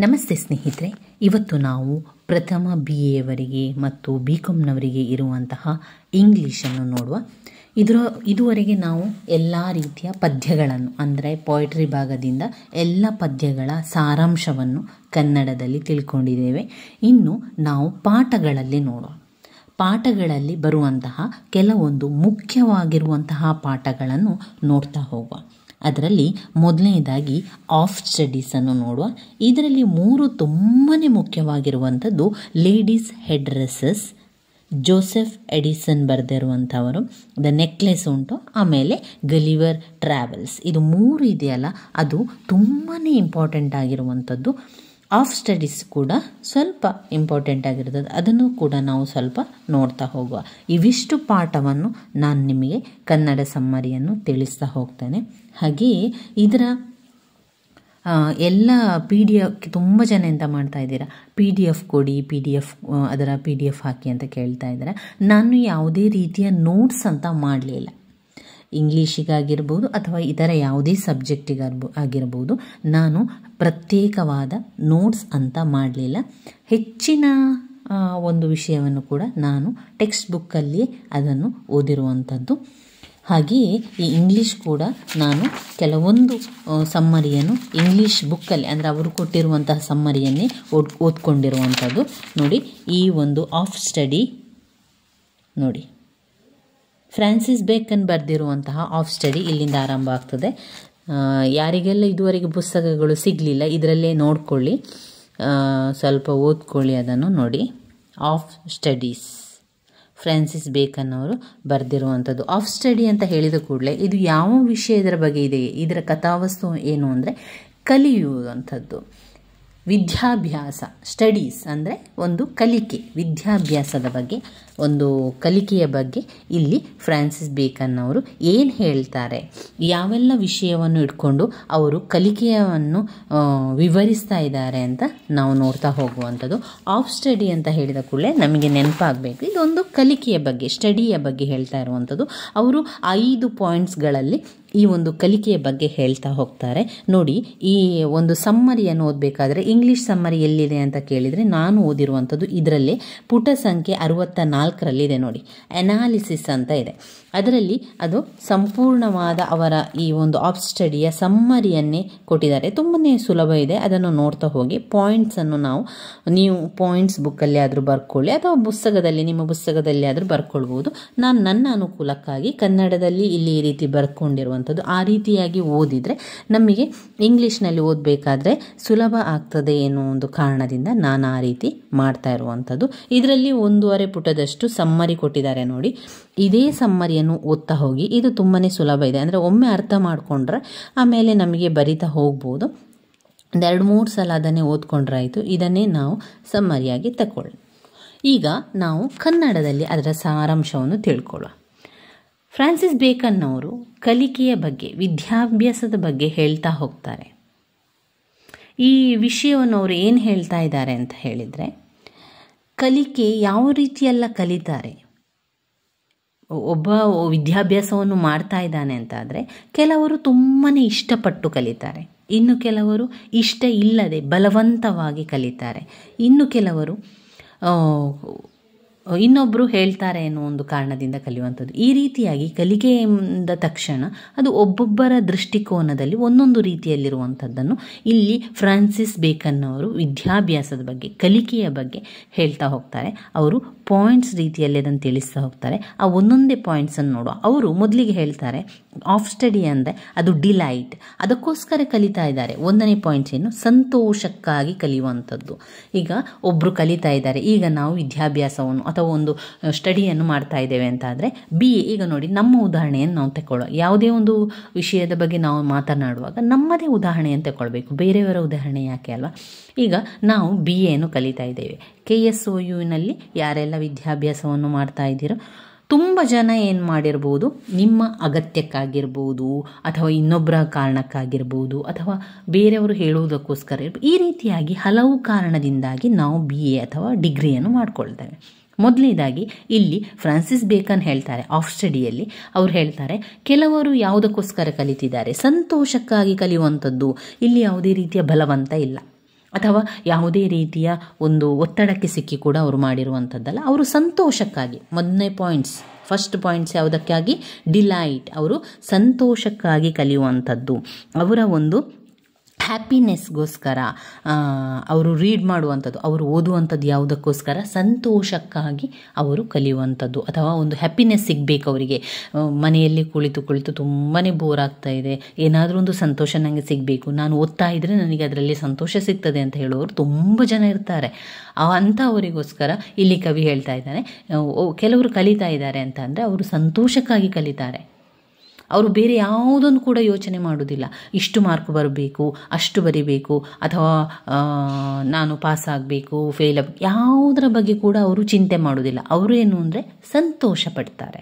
ನಮಸ್ತೆ ಸ್ನೇಹಿತರೆ, ಇವತ್ತು ನಾವು ಪ್ರಥಮ BA ಮತ್ತು BComನವರಿಗೆ ಇರುವಂತಹ ಇಂಗ್ಲೀಷನ್ನು ನೋಡುವ. ಇದುವರೆಗೆ ನಾವು ಎಲ್ಲ ರೀತಿಯ ಪದ್ಯಗಳನ್ನು ಅಂದರೆ ಪೊಯಿಟ್ರಿ ಭಾಗದಿಂದ ಎಲ್ಲ ಪದ್ಯಗಳ ಸಾರಾಂಶವನ್ನು ಕನ್ನಡದಲ್ಲಿ ತಿಳ್ಕೊಂಡಿದ್ದೇವೆ. ಇನ್ನು ನಾವು ಪಾಠಗಳಲ್ಲಿ ನೋಡುವ. ಪಾಠಗಳಲ್ಲಿ ಬರುವಂತಹ ಕೆಲವೊಂದು ಮುಖ್ಯವಾಗಿರುವಂತಹ ಪಾಠಗಳನ್ನು ನೋಡ್ತಾ ಹೋಗುವ. ಅದರಲ್ಲಿ ಮೊದಲನೇದಾಗಿ ಆಫ್ ಸ್ಟಡೀಸನ್ನು ನೋಡುವ. ಇದರಲ್ಲಿ 3 ತುಂಬಾ ಮುಖ್ಯವಾಗಿರುವಂಥದ್ದು ladies head dresses, Joseph Addison ಬರೆದಿರುವಂಥವರು, ದ ನೆಕ್ಲೆಸ್ ಉಂಟು, ಆಮೇಲೆ ಗಲಿವರ್ ಟ್ರಾವೆಲ್ಸ್. ಇದು 3 ಇದೆಯಲ್ಲ, ಅದು ತುಂಬಾ ಇಂಪಾರ್ಟೆಂಟ್ ಆಗಿರುವಂಥದ್ದು. ಆಫ್ ಸ್ಟಡೀಸ್ ಕೂಡ ಸ್ವಲ್ಪ ಇಂಪಾರ್ಟೆಂಟ್ ಆಗಿರ್ತದೆ, ಅದನ್ನು ಕೂಡ ನಾವು ಸ್ವಲ್ಪ ನೋಡ್ತಾ ಹೋಗುವ. ಇವಿಷ್ಟು ಪಾಠವನ್ನು ನಾನು ನಿಮಗೆ ಕನ್ನಡ ಸಮ್ಮರಿಯನ್ನು ತಿಳಿಸ್ತಾ ಹೋಗ್ತೇನೆ. ಹಾಗೆಯೇ ಇದರ ಎಲ್ಲ PDF ತುಂಬ ಜನ ಎಂತ ಮಾಡ್ತಾ ಇದ್ದೀರಾ, PDF ಕೊಡಿ, ಅದರ PDF ಹಾಕಿ ಅಂತ ಕೇಳ್ತಾ ಇದ್ದಾರೆ. ನಾನು ಯಾವುದೇ ರೀತಿಯ ನೋಟ್ಸ್ ಅಂತ ಮಾಡಲಿಲ್ಲ. ಇಂಗ್ಲೀಷಿಗಾಗಿರ್ಬೋದು ಅಥವಾ ಇತರ ಯಾವುದೇ ಸಬ್ಜೆಕ್ಟಿಗಾಗಿರ್ಬೋದು ನಾನು ಪ್ರತ್ಯೇಕವಾದ ನೋಟ್ಸ್ ಅಂತ ಮಾಡಲಿಲ್ಲ. ಹೆಚ್ಚಿನ ಒಂದು ವಿಷಯವನ್ನು ಕೂಡ ನಾನು ಟೆಕ್ಸ್ಟ್ ಬುಕ್ಕಲ್ಲಿ ಅದನ್ನು ಓದಿರುವಂಥದ್ದು. ಹಾಗೆಯೇ ಈ ಇಂಗ್ಲೀಷ್ ಕೂಡ ನಾನು ಕೆಲವೊಂದು ಸಮ್ಮರಿಯನ್ನು ಇಂಗ್ಲೀಷ್ ಬುಕ್ಕಲ್ಲಿ ಅಂದರೆ ಅವರು ಕೊಟ್ಟಿರುವಂತಹ ಸಮ್ಮರಿಯನ್ನೇ ಓದ್ಕೊಂಡಿರುವಂಥದ್ದು. ನೋಡಿ, ಈ ಒಂದು ಆಫ್ ಸ್ಟಡಿ ನೋಡಿ, ಫ್ರಾನ್ಸಿಸ್ ಬೇಕನ್ ಬರೆದಿರುವಂತಹ ಆಫ್ ಸ್ಟಡಿ ಇಲ್ಲಿಂದ ಆರಂಭ ಆಗ್ತದೆ. ಯಾರಿಗೆಲ್ಲ ಇದುವರೆಗೆ ಪುಸ್ತಕಗಳು ಸಿಗಲಿಲ್ಲ, ಇದರಲ್ಲೇ ನೋಡ್ಕೊಳ್ಳಿ, ಸ್ವಲ್ಪ ಓದ್ಕೊಳ್ಳಿ. ಅದನ್ನು ನೋಡಿ, ಆಫ್ ಸ್ಟಡೀಸ್ ಫ್ರಾನ್ಸಿಸ್ ಬೇಕನ್ ಅವರು ಬರೆದಿರುವಂಥದ್ದು. ಆಫ್ ಸ್ಟಡಿ ಅಂತ ಹೇಳಿದ ಕೂಡಲೇ ಇದು ಯಾವ ವಿಷಯದ ಬಗ್ಗೆ ಇದೆ, ಇದರ ಕಥಾವಸ್ತು ಏನು ಅಂದರೆ ಕಲಿಯುವಂಥದ್ದು, ವಿದ್ಯಾಭ್ಯಾಸ. ಸ್ಟಡೀಸ್ ಅಂದರೆ ಒಂದು ಕಲಿಕೆ, ವಿದ್ಯಾಭ್ಯಾಸದ ಬಗ್ಗೆ, ಒಂದು ಕಲಿಕೆಯ ಬಗ್ಗೆ ಇಲ್ಲಿ ಫ್ರಾನ್ಸಿಸ್ ಬೇಕನ್ ಅವರು ಏನು ಹೇಳ್ತಾರೆ, ಯಾವೆಲ್ಲ ವಿಷಯವನ್ನು ಇಟ್ಕೊಂಡು ಅವರು ಕಲಿಕೆಯನ್ನು ವಿವರಿಸ್ತಾ ಇದ್ದಾರೆ ಅಂತ ನಾವು ನೋಡ್ತಾ ಹೋಗುವಂಥದ್ದು. ಆಫ್ ಸ್ಟಡಿ ಅಂತ ಹೇಳಿದ ಕೂಡಲೇ ನಮಗೆ ನೆನಪಾಗಬೇಕು, ಇದೊಂದು ಕಲಿಕೆಯ ಬಗ್ಗೆ, ಸ್ಟಡಿಯ ಬಗ್ಗೆ ಹೇಳ್ತಾ ಇರುವಂಥದ್ದು. ಅವರು 5 ಪಾಯಿಂಟ್ಸ್ಗಳಲ್ಲಿ ಈ ಒಂದು ಕಲಿಕೆಯ ಬಗ್ಗೆ ಹೇಳ್ತಾ ಹೋಗ್ತಾರೆ. ನೋಡಿ, ಈ ಒಂದು ಸಮ್ಮರಿಯನ್ನು ಓದಬೇಕಾದ್ರೆ ಇಂಗ್ಲೀಷ್ ಸಮ್ಮರಿ ಎಲ್ಲಿದೆ ಅಂತ ಕೇಳಿದರೆ ನಾನು ಓದಿರುವಂಥದ್ದು ಇದರಲ್ಲೇ ಪುಟ ಸಂಖ್ಯೆ 64ರಲ್ಲಿದೆ. ನೋಡಿ, ಅನಾಲಿಸಿಸ್ ಅಂತ ಇದೆ. ಅದರಲ್ಲಿ ಅದು ಸಂಪೂರ್ಣವಾದ ಅವರ ಈ ಒಂದು ಆಫ್ ಸ್ಟಡಿಯ ಸಮ್ಮರಿಯನ್ನೇ ಕೊಟ್ಟಿದ್ದಾರೆ. ತುಂಬನೇ ಸುಲಭ ಇದೆ, ಅದನ್ನು ನೋಡ್ತಾ ಹೋಗಿ. ಪಾಯಿಂಟ್ಸನ್ನು ನೀವು ಪಾಯಿಂಟ್ಸ್ ಬುಕ್ಕಲ್ಲಿ ಆದರೂ ಬರ್ಕೊಳ್ಳಿ ಅಥವಾ ನಿಮ್ಮ ಪುಸ್ತಕದಲ್ಲಿ ಆದರೂ ಬರ್ಕೊಳ್ಬೋದು. ನಾನು ನನ್ನ ಅನುಕೂಲಕ್ಕಾಗಿ ಕನ್ನಡದಲ್ಲಿ ಇಲ್ಲಿ ಈ ರೀತಿ ಬರ್ಕೊಂಡಿರುವಂಥದ್ದು. ಆ ರೀತಿಯಾಗಿ ಓದಿದರೆ ನಮಗೆ ಇಂಗ್ಲೀಷ್ನಲ್ಲಿ ಓದಬೇಕಾದ್ರೆ ಸುಲಭ ಆಗ್ತದೆ ಎನ್ನುವ ಒಂದು ಕಾರಣದಿಂದ ನಾನು ಆ ರೀತಿ ಮಾಡ್ತಾ ಇರುವಂಥದ್ದು. ಇದರಲ್ಲಿ 1.5 ಪುಟದಷ್ಟು ಸಮ್ಮರಿ ಕೊಟ್ಟಿದ್ದಾರೆ. ನೋಡಿ, ಇದೇ ಸಮ್ಮರಿಯನ್ನು ಓದ್ತಾ ಹೋಗಿ. ಇದು ತುಂಬಾ ಸುಲಭ ಇದೆ, ಅಂದರೆ ಒಮ್ಮೆ ಅರ್ಥ ಮಾಡಿಕೊಂಡ್ರೆ ಆಮೇಲೆ ನಮಗೆ ಬರಿತಾ ಹೋಗ್ಬೋದು. 2-3 ಸಲ ಅದನ್ನೇ ಓದ್ಕೊಂಡ್ರೆ ಆಯಿತು. ಇದನ್ನೇ ನಾವು ಸಮ್ಮರಿಯಾಗಿ ತಗೊಳ್ಳಿ. ಈಗ ನಾವು ಕನ್ನಡದಲ್ಲಿ ಅದರ ಸಾರಾಂಶವನ್ನು ತಿಳ್ಕೊಳ್ಳುವ. ಫ್ರಾನ್ಸಿಸ್ ಬೇಕನ್ ಅವರು ಕಲಿಕೆಯ ಬಗ್ಗೆ, ವಿದ್ಯಾಭ್ಯಾಸದ ಬಗ್ಗೆ ಹೇಳ್ತಾ ಹೋಗ್ತಾರೆ. ಈ ವಿಷಯವನ್ನು ಅವರು ಏನು ಹೇಳ್ತಾ ಇದ್ದಾರೆ ಅಂತ ಹೇಳಿದರೆ, ಕಲಿಕೆ ಯಾವ ರೀತಿಯೆಲ್ಲ ಕಲಿತಾರೆ. ಒಬ್ಬ ವಿದ್ಯಾಭ್ಯಾಸವನ್ನು ಮಾಡ್ತಾ ಇದ್ದಾನೆ ಅಂತಾದರೆ ಕೆಲವರು ತುಂಬಾ ಇಷ್ಟಪಟ್ಟು ಕಲಿತಾರೆ, ಇನ್ನು ಕೆಲವರು ಇಷ್ಟ ಇಲ್ಲದೆ ಬಲವಂತವಾಗಿ ಕಲಿತಾರೆ, ಇನ್ನು ಕೆಲವರು ಇನ್ನೊಬ್ಬರು ಹೇಳ್ತಾರೆ ಅನ್ನೋ ಒಂದು ಕಾರಣದಿಂದ ಕಲಿಯುವಂಥದ್ದು. ಈ ರೀತಿಯಾಗಿ ಕಲಿಕೆಯಿಂದ ತಕ್ಷಣ ಅದು ಒಬ್ಬೊಬ್ಬರ ದೃಷ್ಟಿಕೋನದಲ್ಲಿ ಒಂದೊಂದು ರೀತಿಯಲ್ಲಿರುವಂಥದ್ದನ್ನು ಇಲ್ಲಿ ಫ್ರಾನ್ಸಿಸ್ ಬೇಕನ್ ಅವರು ವಿದ್ಯಾಭ್ಯಾಸದ ಬಗ್ಗೆ, ಕಲಿಕೆಯ ಬಗ್ಗೆ ಹೇಳ್ತಾ ಹೋಗ್ತಾರೆ. ಅವರು ಪಾಯಿಂಟ್ಸ್ ರೀತಿಯಲ್ಲಿ ಅದನ್ನು ತಿಳಿಸ್ತಾ ಹೋಗ್ತಾರೆ. ಆ ಒಂದೊಂದೇ ಪಾಯಿಂಟ್ಸನ್ನು ನೋಡುವ. ಅವರು ಮೊದಲಿಗೆ ಹೇಳ್ತಾರೆ, ಆಫ್ ಸ್ಟಡಿ ಅಂದರೆ ಅದು ಡಿಲೈಟ್, ಅದಕ್ಕೋಸ್ಕರ ಕಲಿತಾ ಇದ್ದಾರೆ. 1ನೇ ಪಾಯಿಂಟ್ಸ್ ಏನು, ಸಂತೋಷಕ್ಕಾಗಿ ಕಲಿಯುವಂಥದ್ದು. ಈಗ ಒಬ್ಬರು ಕಲಿತಾ ಇದ್ದಾರೆ, ಈಗ ನಾವು ವಿದ್ಯಾಭ್ಯಾಸವನ್ನು ಅಥವಾ ಒಂದು ಸ್ಟಡಿಯನ್ನು ಮಾಡ್ತಾ ಇದ್ದೇವೆ ಅಂತಾದರೆ BA. ಈಗ ನೋಡಿ, ನಮ್ಮ ಉದಾಹರಣೆಯನ್ನು ನಾವು ತಗೊಳ್ಳೋ, ಯಾವುದೇ ಒಂದು ವಿಷಯದ ಬಗ್ಗೆ ನಾವು ಮಾತನಾಡುವಾಗ ನಮ್ಮದೇ ಉದಾಹರಣೆಯನ್ನು ತಗೊಳ್ಬೇಕು, ಬೇರೆಯವರ ಉದಾಹರಣೆ ಯಾಕೆ ಅಲ್ವಾ. ಈಗ ನಾವು BAಯನ್ನು ಕಲಿತಾ ಇದ್ದೇವೆ. KSOUನಲ್ಲಿ ಯಾರೆಲ್ಲ ವಿದ್ಯಾಭ್ಯಾಸವನ್ನು ಮಾಡ್ತಾ ಇದ್ದೀರೋ ತುಂಬ ಜನ ಏನು ಮಾಡಿರ್ಬೋದು, ನಿಮ್ಮ ಅಗತ್ಯಕ್ಕಾಗಿರ್ಬೋದು ಅಥವಾ ಇನ್ನೊಬ್ಬರ ಕಾರಣಕ್ಕಾಗಿರ್ಬೋದು ಅಥವಾ ಬೇರೆಯವರು ಹೇಳುವುದಕ್ಕೋಸ್ಕರ ಈ ರೀತಿಯಾಗಿ ಹಲವು ಕಾರಣದಿಂದಾಗಿ ನಾವು BA ಅಥವಾ ಡಿಗ್ರಿಯನ್ನು ಮಾಡ್ಕೊಳ್ತೇವೆ. ಮೊದಲನೇದಾಗಿ ಇಲ್ಲಿ ಫ್ರಾನ್ಸಿಸ್ ಬೇಕನ್ ಹೇಳ್ತಾರೆ, ಆಫ್ ಸ್ಟಡಿಯಲ್ಲಿ ಅವರು ಹೇಳ್ತಾರೆ, ಕೆಲವರು ಯಾವುದಕ್ಕೋಸ್ಕರ ಕಲಿತಿದ್ದಾರೆ, ಸಂತೋಷಕ್ಕಾಗಿ ಕಲಿಯುವಂಥದ್ದು. ಇಲ್ಲಿ ಯಾವುದೇ ರೀತಿಯ ಬಲವಂತ ಇಲ್ಲ. ಅಥವಾ ಯಾವುದೇ ರೀತಿಯ ಒಂದು ಒತ್ತಡಕ್ಕೆ ಸಿಕ್ಕಿ ಕೂಡ ಅವರು ಮಾಡಿರುವಂಥದ್ದಲ್ಲ. ಅವರು ಸಂತೋಷಕ್ಕಾಗಿ, ಮೊದಲನೇ ಫಸ್ಟ್ ಪಾಯಿಂಟ್ಸ್ ಯಾವುದಕ್ಕಾಗಿ? ಡಿಲೈಟ್, ಅವರು ಸಂತೋಷಕ್ಕಾಗಿ ಕಲಿಯುವಂಥದ್ದು. ಅವರ ಒಂದು ಹ್ಯಾಪಿನೆಸ್ಗೋಸ್ಕರ ಅವರು ರೀಡ್ ಮಾಡುವಂಥದ್ದು, ಅವರು ಓದುವಂಥದ್ದು ಯಾವುದಕ್ಕೋಸ್ಕರ? ಸಂತೋಷಕ್ಕಾಗಿ ಅವರು ಕಲಿಯುವಂಥದ್ದು. ಅಥವಾ ಒಂದು ಹ್ಯಾಪಿನೆಸ್ ಸಿಗಬೇಕು ಅವರಿಗೆ. ಮನೆಯಲ್ಲಿ ಕುಳಿತು ತುಂಬಾ ಬೋರ್ ಆಗ್ತಾ ಇದೆ, ಏನಾದರೂ ಒಂದು ಸಂತೋಷ ನನಗೆ ಸಿಗಬೇಕು, ನಾನು ಓದ್ತಾ ಇದ್ದರೆ ನನಗೆ ಅದರಲ್ಲಿ ಸಂತೋಷ ಸಿಗ್ತದೆ ಅಂತ ಹೇಳುವವರು ತುಂಬ ಜನ ಇರ್ತಾರೆ. ಅಂಥವರಿಗೋಸ್ಕರ ಇಲ್ಲಿ ಕವಿ ಹೇಳ್ತಾ ಇದ್ದಾನೆ, ಕೆಲವರು ಕಲಿತಾ ಇದ್ದಾರೆ ಅಂತ ಅಂದರೆ ಅವರು ಸಂತೋಷಕ್ಕಾಗಿ ಕಲಿತಾರೆ. ಅವರು ಬೇರೆ ಯಾವುದನ್ನು ಕೂಡ ಯೋಚನೆ ಮಾಡೋದಿಲ್ಲ. ಇಷ್ಟು ಮಾರ್ಕ್ ಬರಬೇಕು, ಅಷ್ಟು ಬರಿಬೇಕು, ಅಥವಾ ನಾನು ಪಾಸ್ ಆಗಬೇಕು, ಫೇಲ್ ಯಾವುದರ ಬಗ್ಗೆ ಕೂಡ ಅವರು ಚಿಂತೆ ಮಾಡೋದಿಲ್ಲ. ಅವರು ಏನು ಅಂದರೆ ಸಂತೋಷ ಪಡ್ತಾರೆ.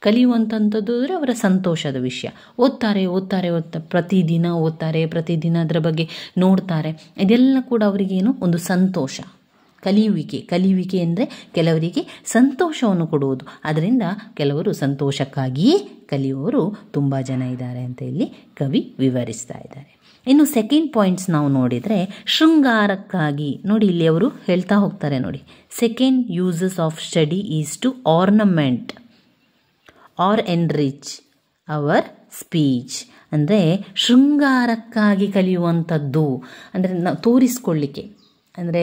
ಕಲಿಯುವಂಥದ್ದು ಅಂದರೆ ಅವರ ಸಂತೋಷದ ವಿಷಯ. ಓದ್ತಾರೆ, ಪ್ರತಿದಿನ ಅದರ ಬಗ್ಗೆ ನೋಡ್ತಾರೆ. ಇದೆಲ್ಲ ಕೂಡ ಅವರಿಗೇನು ಒಂದು ಸಂತೋಷ. ಕಲಿಯುವಿಕೆ ಅಂದರೆ ಕೆಲವರಿಗೆ ಸಂತೋಷವನ್ನು ಕೊಡುವುದು. ಅದರಿಂದ ಕೆಲವರು ಸಂತೋಷಕ್ಕಾಗಿಯೇ ಕಲಿಯುವವರು ತುಂಬ ಜನ ಇದ್ದಾರೆ ಅಂತ ಇಲ್ಲಿ ಕವಿ ವಿವರಿಸ್ತಾ ಇದ್ದಾರೆ. ಇನ್ನು ಸೆಕೆಂಡ್ ಪಾಯಿಂಟ್ಸ್ ನಾವು ನೋಡಿದರೆ ಶೃಂಗಾರಕ್ಕಾಗಿ. ನೋಡಿ ಇಲ್ಲಿ ಅವರು ಹೇಳ್ತಾ ಹೋಗ್ತಾರೆ ನೋಡಿ, second uses of study is to ornament or enrich our speech. ಅಂದರೆ ಶೃಂಗಾರಕ್ಕಾಗಿ ಕಲಿಯುವಂಥದ್ದು ಅಂದರೆ ತೋರಿಸ್ಕೊಳ್ಳಿಕ್ಕೆ, ಅಂದರೆ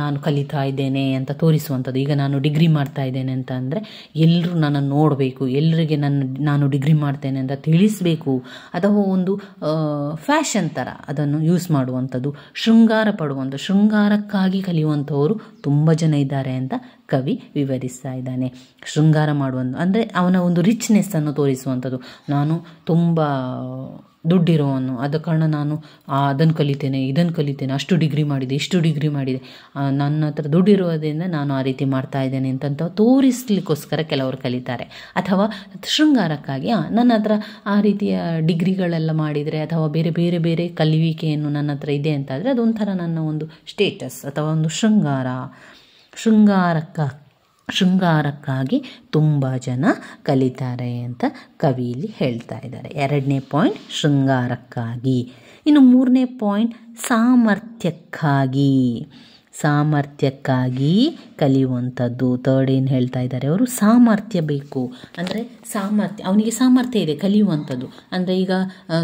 ನಾನು ಕಲಿತಾ ಇದ್ದೇನೆ ಅಂತ ತೋರಿಸುವಂಥದ್ದು. ಈಗ ನಾನು ಡಿಗ್ರಿ ಮಾಡ್ತಾ ಇದ್ದೇನೆ ಅಂತ ಅಂದರೆ ಎಲ್ಲರೂ ನನ್ನನ್ನು ನೋಡಬೇಕು, ಎಲ್ಲರಿಗೆ ನಾನು ಡಿಗ್ರಿ ಮಾಡ್ತೇನೆ ಅಂತ ತಿಳಿಸಬೇಕು. ಅಥವಾ ಒಂದು ಫ್ಯಾಷನ್ ಥರ ಅದನ್ನು ಯೂಸ್ ಮಾಡುವಂಥದ್ದು, ಶೃಂಗಾರಕ್ಕಾಗಿ ಕಲಿಯುವಂಥವರು ತುಂಬ ಜನ ಇದ್ದಾರೆ ಅಂತ ಕವಿ ವಿವರಿಸ್ತಾ ಇದ್ದಾನೆ. ಶೃಂಗಾರ ಮಾಡುವಂಥ ಅಂದರೆ ಅವನ ಒಂದು ರಿಚ್ನೆಸ್ಸನ್ನು ತೋರಿಸುವಂಥದ್ದು. ನಾನು ತುಂಬ ದುಡ್ಡಿರೋವನು, ಆದ ಕಾರಣ ನಾನು ಅದನ್ನು ಕಲಿತೇನೆ, ಇದನ್ನು ಕಲಿತೇನೆ, ಅಷ್ಟು ಡಿಗ್ರಿ ಮಾಡಿದೆ, ಇಷ್ಟು ಡಿಗ್ರಿ ಮಾಡಿದೆ, ನನ್ನ ಹತ್ರ ದುಡ್ಡಿರೋದ್ರಿಂದ ನಾನು ಆ ರೀತಿ ಮಾಡ್ತಾ ಇದ್ದೇನೆ ಅಂತ ತೋರಿಸ್ಲಿಕ್ಕೋಸ್ಕರ ಕೆಲವರು ಕಲಿತಾರೆ. ಅಥವಾ ಶೃಂಗಾರಕ್ಕಾಗಿ ನನ್ನ ಹತ್ರ ಆ ರೀತಿಯ ಡಿಗ್ರಿಗಳೆಲ್ಲ ಮಾಡಿದರೆ ಅಥವಾ ಬೇರೆ ಕಲಿಯುವಿಕೆಯನ್ನು ನನ್ನ ಹತ್ರ ಇದೆ ಅಂತಾದರೆ ಅದೊಂಥರ ನನ್ನ ಒಂದು ಸ್ಟೇಟಸ್ ಅಥವಾ ಒಂದು ಶೃಂಗಾರಕ್ಕಾಗಿ ತುಂಬ ಜನ ಕಲಿತಾರೆ ಅಂತ ಕವಿಯಲ್ಲಿ ಹೇಳ್ತಾ ಇದ್ದಾರೆ. ಎರಡನೇ ಪಾಯಿಂಟ್ ಶೃಂಗಾರಕ್ಕಾಗಿ. ಇನ್ನು ಮೂರನೇ ಪಾಯಿಂಟ್ ಸಾಮರ್ಥ್ಯಕ್ಕಾಗಿ ಕಲಿಯುವಂಥದ್ದು. ಥರ್ಡ್ ಏನು ಹೇಳ್ತಾ ಇದ್ದಾರೆ ಅವರು? ಸಾಮರ್ಥ್ಯ ಬೇಕು. ಅಂದರೆ ಅವನಿಗೆ ಸಾಮರ್ಥ್ಯ ಇದೆ ಕಲಿಯುವಂಥದ್ದು. ಅಂದರೆ ಈಗ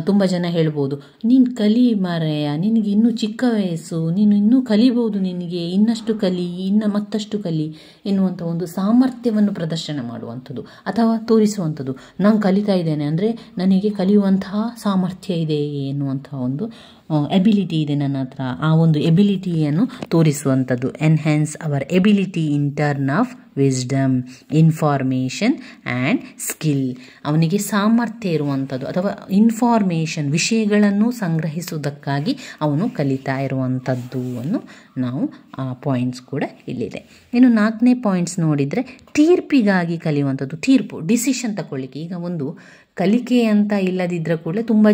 ತುಂಬ ಜನ ಹೇಳ್ಬೋದು, ನೀನು ಕಲಿ ಮಾರಾಯ, ನಿನಗೆ ಇನ್ನೂ ಚಿಕ್ಕ ವಯಸ್ಸು, ನೀನು ಇನ್ನೂ ಕಲಿಬೋದು, ನಿನಗೆ ಇನ್ನಷ್ಟು ಕಲಿ, ಮತ್ತಷ್ಟು ಕಲಿ ಎನ್ನುವಂಥ ಒಂದು ಸಾಮರ್ಥ್ಯವನ್ನು ಪ್ರದರ್ಶನ ಮಾಡುವಂಥದ್ದು ಅಥವಾ ತೋರಿಸುವಂಥದ್ದು. ನಾನು ಕಲಿತಾ ಇದ್ದೇನೆ ಅಂದರೆ ನನಗೆ ಕಲಿಯುವಂತಹ ಸಾಮರ್ಥ್ಯ ಇದೆ ಎನ್ನುವಂಥ ಒಂದು ಎಬಿಲಿಟಿ ಇದೆ ನನ್ನ ಹತ್ರ. ಆ ಒಂದು ಎಬಿಲಿಟಿಯನ್ನು ತೋರಿಸುವಂಥದ್ದು. Enhance our ability in turn of wisdom, information and skill. ಅವನಿಗೆ ಸಾಮರ್ಥ್ಯ ಇರುವಂಥದ್ದು ಅಥವಾ ಇನ್ಫಾರ್ಮೇಷನ್, ವಿಷಯಗಳನ್ನು ಸಂಗ್ರಹಿಸುವುದಕ್ಕಾಗಿ ಅವನು ಕಲಿತಾ ಇರುವಂಥದ್ದು ಅನ್ನು ನಾವು ಆ ಪಾಯಿಂಟ್ಸ್ ಕೂಡ ಇಲ್ಲಿದೆ. ಇನ್ನು ನಾಲ್ಕನೇ ಪಾಯಿಂಟ್ಸ್ ನೋಡಿದರೆ ತೀರ್ಪಿಗಾಗಿ ಕಲಿಯುವಂಥದ್ದು. ಡಿಸಿಷನ್ ತಗೊಳ್ಳಿಕ್ಕೆ. ಈಗ ಒಂದು ಕಲಿಕೆ ಅಂತ ಇಲ್ಲದಿದ್ದರೆ ಕೂಡ ತುಂಬ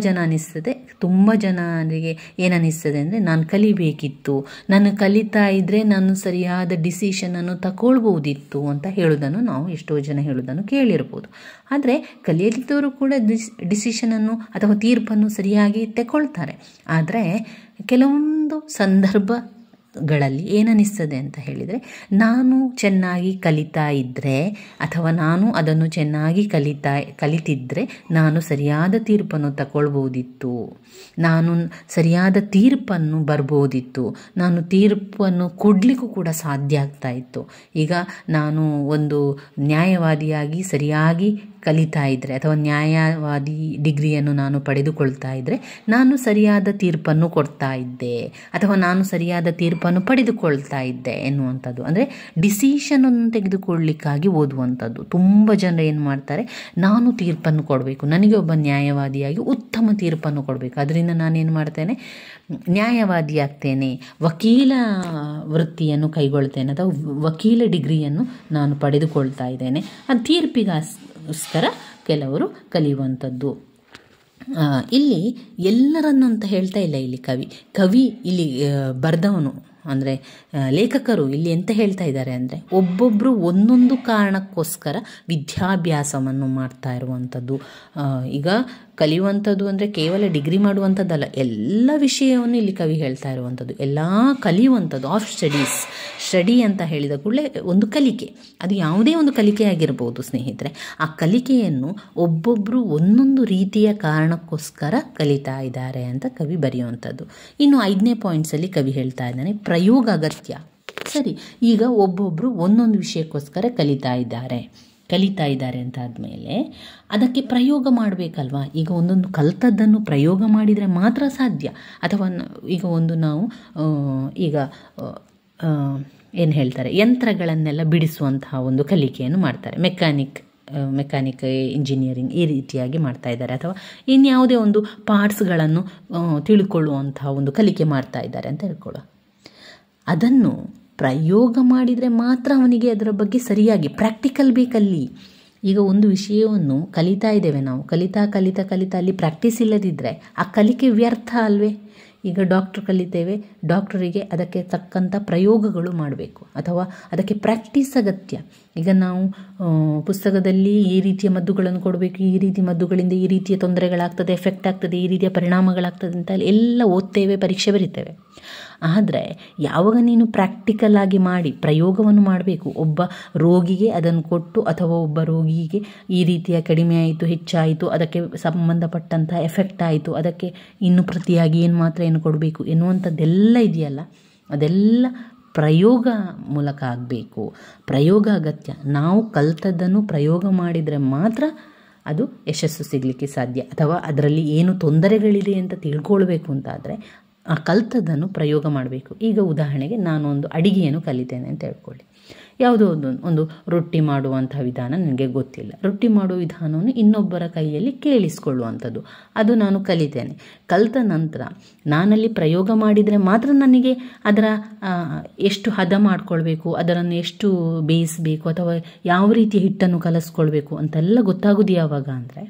ಜನರಿಗೆ ಏನನ್ನಿಸ್ತದೆ ಅಂದರೆ ನಾನು ಕಲಿಬೇಕಿತ್ತು, ನಾನು ಕಲಿತಾ ಇದ್ದರೆ ನಾನು ಸರಿಯಾದ ಡಿಸಿಷನನ್ನು ತಗೊಳ್ಬೋದಿತ್ತು ಅಂತ ಹೇಳೋದನ್ನು ನಾವು ಎಷ್ಟೋ ಜನ ಹೇಳೋದನ್ನು ಕೇಳಿರ್ಬೋದು. ಆದರೆ ಕಲಿಯಲಿದ್ದವರು ಕೂಡ ಡಿಸಿಷನನ್ನು ಅಥವಾ ತೀರ್ಪನ್ನು ಸರಿಯಾಗಿ ತಗೊಳ್ತಾರೆ. ಆದರೆ ಕೆಲವೊಂದು ಸಂದರ್ಭಗಳಲ್ಲಿ ಏನನ್ನಿಸ್ತದೆ ಅಂತ ಹೇಳಿದರೆ, ನಾನು ಚೆನ್ನಾಗಿ ಕಲಿತಾ ಇದ್ದರೆ ಅಥವಾ ನಾನು ಅದನ್ನು ಚೆನ್ನಾಗಿ ಕಲಿತಿದ್ದರೆ ನಾನು ಸರಿಯಾದ ತೀರ್ಪನ್ನು ತಗೊಳ್ಬೋದಿತ್ತು, ನಾನು ಸರಿಯಾದ ತೀರ್ಪನ್ನು ಬರ್ಬೋದಿತ್ತು, ನಾನು ತೀರ್ಪನ್ನು ಕೊಡಲಿಕ್ಕೂ ಕೂಡ ಸಾಧ್ಯ ಆಗ್ತಾ ಇತ್ತು. ಈಗ ನಾನು ಒಂದು ನ್ಯಾಯವಾದಿಯಾಗಿ ಸರಿಯಾಗಿ ಕಲಿತಾ ಇದ್ದರೆ ಅಥವಾ ನ್ಯಾಯವಾದಿ ಡಿಗ್ರಿಯನ್ನು ನಾನು ಪಡೆದುಕೊಳ್ತಾ ಇದ್ದರೆ ನಾನು ಸರಿಯಾದ ತೀರ್ಪನ್ನು ಕೊಡ್ತಾ ಇದ್ದೆ ಅಥವಾ ನಾನು ಸರಿಯಾದ ತೀರ್ಪನ್ನು ಪಡೆದುಕೊಳ್ತಾ ಇದ್ದೆ ಎನ್ನುವಂಥದ್ದು. ಅಂದರೆ ಡಿಸಿಷನನ್ನು ತೆಗೆದುಕೊಳ್ಳಲಿಕ್ಕಾಗಿ ಓದುವಂಥದ್ದು. ತುಂಬ ಜನ ಏನು ಮಾಡ್ತಾರೆ, ನಾನು ತೀರ್ಪನ್ನು ಕೊಡಬೇಕು, ನನಗೆ ಒಬ್ಬ ನ್ಯಾಯವಾದಿಯಾಗಿ ಉತ್ತಮ ತೀರ್ಪನ್ನು ಕೊಡಬೇಕು, ಅದರಿಂದ ನಾನೇನು ಮಾಡ್ತೇನೆ, ನ್ಯಾಯವಾದಿ ಆಗ್ತೇನೆ, ವಕೀಲ ವೃತ್ತಿಯನ್ನು ಕೈಗೊಳ್ತೇನೆ ಅಥವಾ ವಕೀಲ ಡಿಗ್ರಿಯನ್ನು ನಾನು ಪಡೆದುಕೊಳ್ತಾ ಇದ್ದೇನೆ. ಅದು ತೀರ್ಪಿಗೋಸ್ಕರ ಕೆಲವರು ಕಲಿಯುವಂಥದ್ದು. ಇಲ್ಲಿ ಎಲ್ಲರನ್ನು ಅಂತ ಹೇಳ್ತಾ ಇಲ್ಲ ಇಲ್ಲಿ ಕವಿ ಇಲ್ಲಿ ಬರೆದವನು ಅಂದರೆ ಲೇಖಕರು ಇಲ್ಲಿ ಎಂತ ಹೇಳ್ತಾ ಇದ್ದಾರೆ ಅಂದರೆ, ಒಬ್ಬೊಬ್ಬರು ಒಂದೊಂದು ಕಾರಣಕ್ಕೋಸ್ಕರ ವಿದ್ಯಾಭ್ಯಾಸವನ್ನು ಮಾಡ್ತಾ ಇರುವಂಥದ್ದು. ಈಗ ಕಲಿಯುವಂಥದ್ದು ಅಂದರೆ ಕೇವಲ ಡಿಗ್ರಿ ಮಾಡುವಂಥದ್ದಲ್ಲ, ಎಲ್ಲ ವಿಷಯವನ್ನು ಇಲ್ಲಿ ಕವಿ ಹೇಳ್ತಾ ಇರುವಂಥದ್ದು, ಎಲ್ಲ ಕಲಿಯುವಂಥದ್ದು. ಆಫ್ ಸ್ಟಡಿ ಅಂತ ಹೇಳಿದ ಕೂಡಲೇ ಒಂದು ಕಲಿಕೆ, ಅದು ಯಾವುದೇ ಒಂದು ಕಲಿಕೆ ಆಗಿರ್ಬೋದು ಸ್ನೇಹಿತರೆ. ಆ ಕಲಿಕೆಯನ್ನು ಒಬ್ಬೊಬ್ಬರು ಒಂದೊಂದು ರೀತಿಯ ಕಾರಣಕ್ಕೋಸ್ಕರ ಕಲಿತಾ ಇದ್ದಾರೆ ಅಂತ ಕವಿ ಬರೆಯುವಂಥದ್ದು. ಇನ್ನು 5ನೇ ಪಾಯಿಂಟ್ಸಲ್ಲಿ ಕವಿ ಹೇಳ್ತಾ ಇದ್ದಾನೆ ಪ್ರಯೋಗ ಅಗತ್ಯ. ಸರಿ, ಈಗ ಒಬ್ಬೊಬ್ಬರು ಒಂದೊಂದು ವಿಷಯಕ್ಕೋಸ್ಕರ ಕಲಿತಾ ಇದ್ದಾರೆ ಅಂತ ಆದಮೇಲೆ ಅದಕ್ಕೆ ಪ್ರಯೋಗ ಮಾಡಬೇಕಲ್ವಾ. ಈಗ ಒಂದೊಂದು ಕಲ್ತದ್ದನ್ನು ಪ್ರಯೋಗ ಮಾಡಿದರೆ ಮಾತ್ರ ಸಾಧ್ಯ. ಅಥವಾ ಈಗ ಒಂದು ನಾವು ಈಗ ಏನು ಹೇಳ್ತಾರೆ, ಯಂತ್ರಗಳನ್ನೆಲ್ಲ ಬಿಡಿಸುವಂತಹ ಒಂದು ಕಲಿಕೆಯನ್ನು ಮಾಡ್ತಾರೆ. ಮೆಕ್ಯಾನಿಕ್ ಇಂಜಿನಿಯರಿಂಗ್ ಈ ರೀತಿಯಾಗಿ ಮಾಡ್ತಾ ಇದ್ದಾರೆ. ಅಥವಾ ಇನ್ಯಾವುದೇ ಒಂದು ಪಾರ್ಟ್ಸ್ಗಳನ್ನು ತಿಳ್ಕೊಳ್ಳುವಂತಹ ಒಂದು ಕಲಿಕೆ ಮಾಡ್ತಾ ಇದ್ದಾರೆ ಅಂತ ಹೇಳ್ಕೊಳ್ಳೋ. ಅದನ್ನು ಪ್ರಯೋಗ ಮಾಡಿದರೆ ಮಾತ್ರ ಅವನಿಗೆ ಅದರ ಬಗ್ಗೆ ಸರಿಯಾಗಿ ಪ್ರಾಕ್ಟಿಕಲ್ ಬೇಕಲ್ಲಿ. ಈಗ ಒಂದು ವಿಷಯವನ್ನು ಕಲಿತಾ ಇದ್ದೇವೆ ನಾವು, ಕಲಿತಾ ಅಲ್ಲಿ ಪ್ರಾಕ್ಟೀಸ್ ಇಲ್ಲದಿದ್ದರೆ ಆ ಕಲಿಕೆ ವ್ಯರ್ಥ ಅಲ್ವೇ. ಈಗ ಡಾಕ್ಟ್ರ್ ಕಲಿತೇವೆ, ಡಾಕ್ಟರಿಗೆ ಅದಕ್ಕೆ ತಕ್ಕಂಥ ಪ್ರಯೋಗಗಳು ಮಾಡಬೇಕು, ಅಥವಾ ಅದಕ್ಕೆ ಪ್ರಾಕ್ಟೀಸ್ ಅಗತ್ಯ. ಈಗ ನಾವು ಪುಸ್ತಕದಲ್ಲಿ ಈ ರೀತಿಯ ಮದ್ದುಗಳನ್ನು ಕೊಡಬೇಕು, ಈ ರೀತಿ ಮದ್ದುಗಳಿಂದ ಈ ರೀತಿಯ ತೊಂದರೆಗಳಾಗ್ತದೆ, ಎಫೆಕ್ಟ್ ಆಗ್ತದೆ, ಈ ರೀತಿಯ ಪರಿಣಾಮಗಳಾಗ್ತದೆ ಅಂತ ಎಲ್ಲ ಓದ್ತೇವೆ, ಪರೀಕ್ಷೆ ಬರಿತೇವೆ. ಆದರೆ ಯಾವಾಗ ನೀನು ಪ್ರಾಕ್ಟಿಕಲ್ ಆಗಿ ಮಾಡಿ ಪ್ರಯೋಗವನ್ನು ಮಾಡಬೇಕು, ಒಬ್ಬ ರೋಗಿಗೆ ಅದನ್ನು ಕೊಟ್ಟು, ಅಥವಾ ಒಬ್ಬ ರೋಗಿಗೆ ಈ ರೀತಿಯ ಕಡಿಮೆ ಆಯಿತು, ಹೆಚ್ಚಾಯಿತು, ಅದಕ್ಕೆ ಸಂಬಂಧಪಟ್ಟಂಥ ಎಫೆಕ್ಟ್ ಆಯಿತು, ಅದಕ್ಕೆ ಇನ್ನು ಪ್ರತಿಯಾಗಿ ಏನು ಕೊಡಬೇಕು ಎನ್ನುವಂಥದ್ದೆಲ್ಲ ಇದೆಯಲ್ಲ, ಅದೆಲ್ಲ ಪ್ರಯೋಗ ಮೂಲಕ ಆಗಬೇಕು. ಪ್ರಯೋಗ ಅಗತ್ಯ. ನಾವು ಕಲ್ತದ್ದನ್ನು ಪ್ರಯೋಗ ಮಾಡಿದರೆ ಮಾತ್ರ ಅದು ಯಶಸ್ಸು ಸಿಗಲಿಕ್ಕೆ ಸಾಧ್ಯ. ಅಥವಾ ಅದರಲ್ಲಿ ಏನು ತೊಂದರೆಗಳಿದೆ ಅಂತ ತಿಳ್ಕೊಳ್ಬೇಕು ಅಂತಾದರೆ ಆ ಕಲ್ತದ್ದನ್ನು ಪ್ರಯೋಗ ಮಾಡಬೇಕು. ಈಗ ಉದಾಹರಣೆಗೆ ನಾನು ಒಂದು ಅಡಿಗೆಯನ್ನು ಕಲಿತೇನೆ ಅಂತ ಹೇಳ್ಕೊಳ್ಳಿ. ಯಾವುದೋ ಒಂದು ರೊಟ್ಟಿ ಮಾಡುವಂಥ ವಿಧಾನ ನನಗೆ ಗೊತ್ತಿಲ್ಲ. ರೊಟ್ಟಿ ಮಾಡುವ ವಿಧಾನವನ್ನು ಇನ್ನೊಬ್ಬರ ಕೈಯಲ್ಲಿ ಕೇಳಿಸ್ಕೊಳ್ಳುವಂಥದ್ದು, ಅದು ನಾನು ಕಲಿತೇನೆ. ಕಲಿತ ನಂತರ ನಾನಲ್ಲಿ ಪ್ರಯೋಗ ಮಾಡಿದರೆ ಮಾತ್ರ ನನಗೆ ಅದರ ಎಷ್ಟು ಹದ ಮಾಡಿಕೊಳ್ಬೇಕು, ಅದನ್ನು ಎಷ್ಟು ಬೇಯಿಸಬೇಕು, ಅಥವಾ ಯಾವ ರೀತಿ ಹಿಟ್ಟನ್ನು ಕಲಸ್ಕೊಳ್ಬೇಕು ಅಂತೆಲ್ಲ ಗೊತ್ತಾಗೋದು ಯಾವಾಗ ಅಂದರೆ,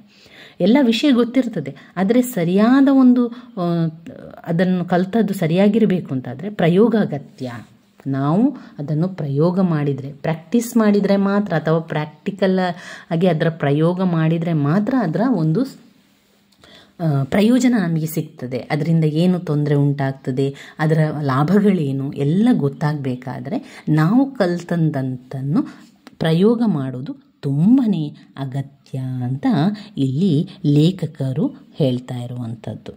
ಎಲ್ಲ ವಿಷಯ ಗೊತ್ತಿರ್ತದೆ, ಆದರೆ ಸರಿಯಾದ ಒಂದು ಅದನ್ನು ಕಲಿತದ್ದು ಸರಿಯಾಗಿರಬೇಕು ಅಂತಾದರೆ ಪ್ರಯೋಗ ಅಗತ್ಯ. ನಾವು ಅದನ್ನು ಪ್ರಯೋಗ ಮಾಡಿದರೆ, ಪ್ರಾಕ್ಟೀಸ್ ಮಾಡಿದರೆ ಮಾತ್ರ, ಅಥವಾ ಪ್ರಾಕ್ಟಿಕಲ್ ಆಗಿ ಅದರ ಪ್ರಯೋಗ ಮಾಡಿದರೆ ಮಾತ್ರ ಅದರ ಒಂದು ಪ್ರಯೋಜನ ನಮಗೆ ಸಿಗ್ತದೆ. ಅದರಿಂದ ಏನು ತೊಂದರೆ ಉಂಟಾಗ್ತದೆ, ಅದರ ಲಾಭಗಳೇನು ಎಲ್ಲ ಗೊತ್ತಾಗಬೇಕಾದ್ರೆ ನಾವು ಕಲ್ತಂದಂತನ್ನು ಪ್ರಯೋಗ ಮಾಡೋದು ತುಂಬಾ ಅಗತ್ಯ ಅಂತ ಇಲ್ಲಿ ಲೇಖಕರು ಹೇಳ್ತಾ ಇರುವಂಥದ್ದು.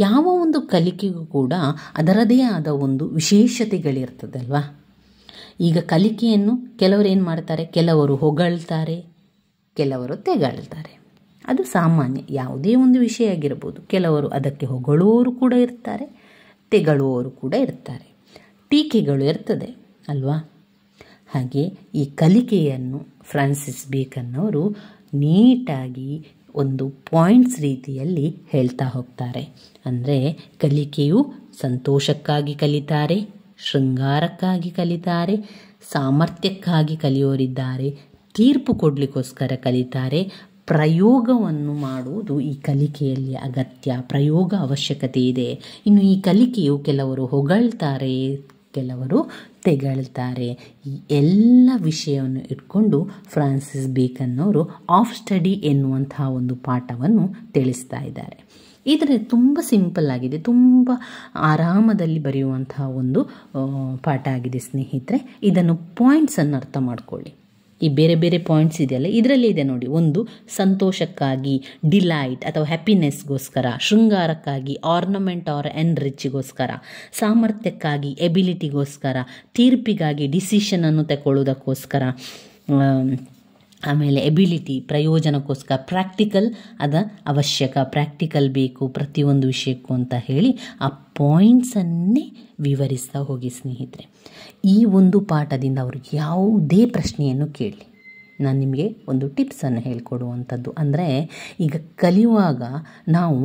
ಯಾವ ಒಂದು ಕಲಿಕೆಗೂ ಕೂಡ ಅದರದೇ ಆದ ಒಂದು ವಿಶೇಷತೆಗಳಿರ್ತದಲ್ವಾ. ಈಗ ಕಲಿಕೆಯನ್ನು ಕೆಲವರು ಏನು ಮಾಡ್ತಾರೆ, ಕೆಲವರು ಹೊಗಳ್ತಾರೆ, ಕೆಲವರು ತೆಗಳ್ತಾರೆ. ಅದು ಸಾಮಾನ್ಯ, ಯಾವುದೇ ಒಂದು ವಿಷಯ ಆಗಿರ್ಬೋದು. ಕೆಲವರು ಅದಕ್ಕೆ ಹೊಗಳುವವರು ಕೂಡ ಇರ್ತಾರೆ, ತೆಗಳುವವರು ಕೂಡ ಇರ್ತಾರೆ, ಟೀಕೆಗಳು ಇರ್ತದೆ ಅಲ್ವಾ. ಹಾಗೆ ಈ ಕಲಿಕೆಯನ್ನು ಫ್ರಾನ್ಸಿಸ್ ಬೇಕನ್ ಅವರು ನೀಟಾಗಿ ಒಂದು ಪಾಯಿಂಟ್ಸ್ ರೀತಿಯಲ್ಲಿ ಹೇಳ್ತಾ ಹೋಗ್ತಾರೆ. ಅಂದರೆ ಕಲಿಕೆಯು ಸಂತೋಷಕ್ಕಾಗಿ ಕಲಿತಾರೆ, ಶೃಂಗಾರಕ್ಕಾಗಿ ಕಲಿತಾರೆ, ಸಾಮರ್ಥ್ಯಕ್ಕಾಗಿ ಕಲಿಯೋರಿದ್ದಾರೆ, ತೀರ್ಪು ಕೊಡಲಿಕ್ಕೋಸ್ಕರ ಕಲಿತಾರೆ. ಪ್ರಯೋಗವನ್ನು ಮಾಡುವುದು ಈ ಕಲಿಕೆಯಲ್ಲಿ ಅಗತ್ಯ, ಪ್ರಯೋಗ ಅವಶ್ಯಕತೆ ಇದೆ. ಇನ್ನು ಈ ಕಲಿಕೆಯು ಕೆಲವರು ಹೊಗಳ್ತಾರೆ, ಕೆಲವರು ತೆಗಳ್ತಾರೆ. ಈ ಎಲ್ಲ ವಿಷಯವನ್ನು ಇಟ್ಕೊಂಡು ಫ್ರಾನ್ಸಿಸ್ ಬೇಕನ್ ಅವರು ಆಫ್ ಸ್ಟಡಿ ಎನ್ನುವಂತಹ ಒಂದು ಪಾಠವನ್ನು ತಿಳಿಸ್ತಾ ಇದ್ದಾರೆ. ಇದರ ತುಂಬ ಸಿಂಪಲ್ ಆಗಿದೆ, ತುಂಬ ಆರಾಮದಲ್ಲಿ ಬರೆಯುವಂತಹ ಒಂದು ಪಾಠ ಆಗಿದೆ ಸ್ನೇಹಿತರೆ. ಇದನ್ನು ಪಾಯಿಂಟ್ಸನ್ನು ಅರ್ಥ ಮಾಡ್ಕೊಳ್ಳಿ. ಈ ಬೇರೆ ಬೇರೆ ಪಾಯಿಂಟ್ಸ್ ಇದೆಯಲ್ಲ, ಇದರಲ್ಲಿ ಇದೆ ನೋಡಿ. ಒಂದು, ಸಂತೋಷಕ್ಕಾಗಿ ಡಿಲೈಟ್ ಅಥವಾ ಹ್ಯಾಪಿನೆಸ್ಗೋಸ್ಕರ, ಶೃಂಗಾರಕ್ಕಾಗಿ ಆರ್ನಮೆಂಟ್ ಆರ್ ಎನ್ರಿಚ್ಗೋಸ್ಕರ, ಸಾಮರ್ಥ್ಯಕ್ಕಾಗಿ ಎಬಿಲಿಟಿಗೋಸ್ಕರ, ತೀರ್ಪಿಗಾಗಿ ಡಿಸಿಷನನ್ನು ತಗೊಳ್ಳೋದಕ್ಕೋಸ್ಕರ, ಆಮೇಲೆ ಎಬಿಲಿಟಿ ಪ್ರಯೋಜನಕ್ಕೋಸ್ಕರ, ಪ್ರಾಕ್ಟಿಕಲ್ ಅದ ಅವಶ್ಯಕ, ಪ್ರಾಕ್ಟಿಕಲ್ ಬೇಕು ಪ್ರತಿಯೊಂದು ವಿಷಯಕ್ಕೂ ಅಂತ ಹೇಳಿ ಆ ಪಾಯಿಂಟ್ಸನ್ನೇ ವಿವರಿಸ್ತಾ ಹೋಗಿ ಸ್ನೇಹಿತರೆ. ಈ ಒಂದು ಪಾಠದಿಂದ ಅವರು ಯಾವುದೇ ಪ್ರಶ್ನೆಯನ್ನು ಕೇಳಿ, ನಾನು ನಿಮಗೆ ಒಂದು ಟಿಪ್ಸನ್ನು ಹೇಳಿಕೊಡುವಂಥದ್ದು. ಅಂದರೆ ಈಗ ಕಲಿಯುವಾಗ ನಾವು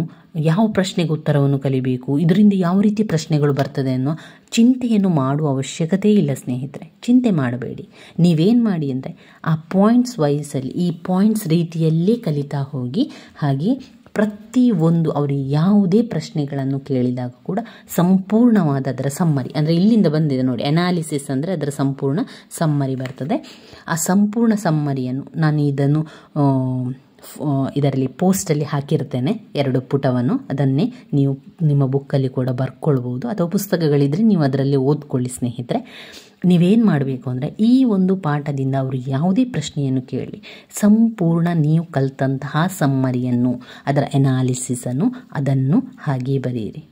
ಯಾವ ಪ್ರಶ್ನೆಗೆ ಉತ್ತರವನ್ನು ಕಲಿಬೇಕು, ಇದರಿಂದ ಯಾವ ರೀತಿ ಪ್ರಶ್ನೆಗಳು ಬರ್ತದೆ ಅನ್ನೋ ಚಿಂತೆಯನ್ನು ಮಾಡುವ ಅವಶ್ಯಕತೆ ಇಲ್ಲ ಸ್ನೇಹಿತರೆ. ಚಿಂತೆ ಮಾಡಬೇಡಿ. ನೀವೇನು ಮಾಡಿ ಅಂದರೆ ಆ ಪಾಯಿಂಟ್ಸ್ ವೈಸಲ್ಲಿ, ಈ ಪಾಯಿಂಟ್ಸ್ ರೀತಿಯಲ್ಲೇ ಕಲಿತಾ ಹೋಗಿ. ಹಾಗೆ ಪ್ರತಿಯೊಂದು ಅವರು ಯಾವುದೇ ಪ್ರಶ್ನೆಗಳನ್ನು ಕೇಳಿದಾಗ ಕೂಡ ಸಂಪೂರ್ಣವಾದ ಅದರ ಸಮ್ಮರಿ, ಅಂದರೆ ಇಲ್ಲಿಂದ ಬಂದಿದೆ ನೋಡಿ, ಅನಾಲಿಸಿಸ್ ಅಂದರೆ ಅದರ ಸಂಪೂರ್ಣ ಸಮ್ಮರಿ ಬರ್ತದೆ. ಆ ಸಂಪೂರ್ಣ ಸಮ್ಮರಿಯನ್ನು ನಾನು ಇದನ್ನು ಇದರಲ್ಲಿ ಪೋಸ್ಟಲ್ಲಿ ಹಾಕಿರ್ತೇನೆ 2 ಪುಟವನ್ನು. ಅದನ್ನೇ ನೀವು ನಿಮ್ಮ ಬುಕ್ಕಲ್ಲಿ ಕೂಡ ಬರ್ಕೊಳ್ಬೋದು, ಅಥವಾ ಪುಸ್ತಕಗಳಿದ್ದರೆ ನೀವು ಅದರಲ್ಲಿ ಓದ್ಕೊಳ್ಳಿ ಸ್ನೇಹಿತರೆ. ನೀವೇನು ಮಾಡಬೇಕು ಅಂದರೆ ಈ ಒಂದು ಪಾಠದಿಂದ ಅವರು ಯಾವುದೇ ಪ್ರಶ್ನೆಯನ್ನು ಕೇಳಲಿ, ಸಂಪೂರ್ಣ ನೀವು ಕಲಿತಂತಹ ಸಮ್ಮರಿಯನ್ನು, ಅದರ ಎನಾಲಿಸಿಸನ್ನು ಅದನ್ನು ಹಾಗೆ ಬರೆಯಿರಿ.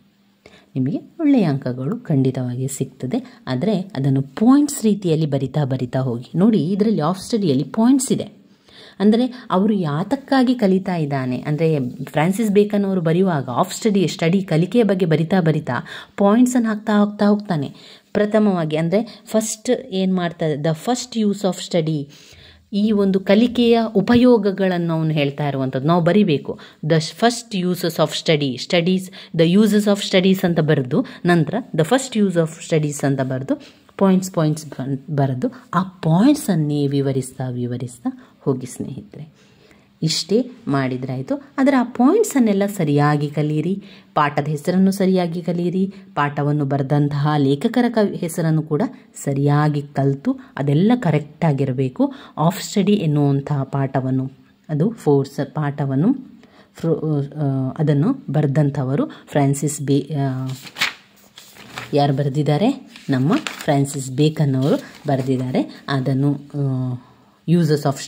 ನಿಮಗೆ ಒಳ್ಳೆಯ ಅಂಕಗಳು ಖಂಡಿತವಾಗಿ ಸಿಗ್ತದೆ. ಆದರೆ ಅದನ್ನು ಪಾಯಿಂಟ್ಸ್ ರೀತಿಯಲ್ಲಿ ಬರಿತಾ ಹೋಗಿ. ನೋಡಿ, ಇದರಲ್ಲಿ ಆಫ್ ಸ್ಟಡಿಯಲ್ಲಿ ಪಾಯಿಂಟ್ಸ್ ಇದೆ. ಅಂದರೆ ಅವರು ಯಾತಕ್ಕಾಗಿ ಕಲಿತಾ ಇದ್ದಾನೆ ಅಂದರೆ ಫ್ರಾನ್ಸಿಸ್ ಬೇಕನ್ ಅವರು ಬರೆಯುವಾಗ ಆಫ್ ಸ್ಟಡಿ ಕಲಿಕೆಯ ಬಗ್ಗೆ ಬರಿತಾ ಪಾಯಿಂಟ್ಸನ್ನು ಹಾಕ್ತಾ ಹೋಗ್ತಾನೆ. ಪ್ರಥಮವಾಗಿ ಅಂದರೆ ಫಸ್ಟ್ ಏನು ಮಾಡ್ತಾರೆ, the first use of study, ಈ ಒಂದು ಕಲಿಕೆಯ ಉಪಯೋಗಗಳನ್ನು ಅವನು ಹೇಳ್ತಾ ಇರುವಂಥದ್ದು ನಾವು ಬರಿಬೇಕು. The first uses of studies the uses of studies ಅಂತ ಬರೆದು, ನಂತರ the first use of studies ಅಂತ ಬರೆದು ಪಾಯಿಂಟ್ಸ್ ಬರೆದು ಆ ಪಾಯಿಂಟ್ಸನ್ನೇ ವಿವರಿಸ್ತಾ ಹೋಗಿ ಸ್ನೇಹಿತರೆ. ಇಷ್ಟೇ ಮಾಡಿದರೆ ಆಯಿತು. ಆದರೆ ಆ ಪಾಯಿಂಟ್ಸನ್ನೆಲ್ಲ ಸರಿಯಾಗಿ ಕಲಿಯಿರಿ, ಪಾಠದ ಹೆಸರನ್ನು ಸರಿಯಾಗಿ ಕಲಿಯಿರಿ, ಪಾಠವನ್ನು ಬರೆದಂತಹ ಲೇಖಕರ ಹೆಸರನ್ನು ಕೂಡ ಸರಿಯಾಗಿ ಕಲಿತು ಅದೆಲ್ಲ ಕರೆಕ್ಟಾಗಿರಬೇಕು. ಆಫ್ ಸ್ಟಡಿ ಎನ್ನುವಂತಹ ಪಾಠವನ್ನು, ಅದು ಫೋರ್ಸ್ ಪಾಠವನ್ನು ಅದನ್ನು ಬರೆದಂಥವರು ಯಾರು ಬರೆದಿದ್ದಾರೆ, ನಮ್ಮ ಫ್ರಾನ್ಸಿಸ್ ಬೇಕನ್ ಅವರು ಬರೆದಿದ್ದಾರೆ. ಅದನ್ನು ಯೂಸಸ್ ಆಫ್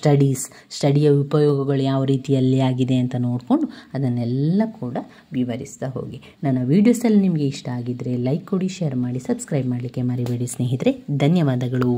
ಸ್ಟಡಿಯ ಉಪಯೋಗಗಳು ಯಾವ ರೀತಿಯಲ್ಲಿ ಆಗಿದೆ ಅಂತ ನೋಡಿಕೊಂಡು ಅದನ್ನೆಲ್ಲ ಕೂಡ ವಿವರಿಸ್ತಾ ಹೋಗಿ. ನನ್ನ ವೀಡಿಯೋಸ್ ಎಲ್ಲ ನಿಮಗೆ ಇಷ್ಟ ಆಗಿದ್ದರೆ ಲೈಕ್ ಕೊಡಿ, ಶೇರ್ ಮಾಡಿ, ಸಬ್ಸ್ಕ್ರೈಬ್ ಮಾಡಲಿಕ್ಕೆ ಮರಿಬೇಡಿ ಸ್ನೇಹಿತರೆ. ಧನ್ಯವಾದಗಳು.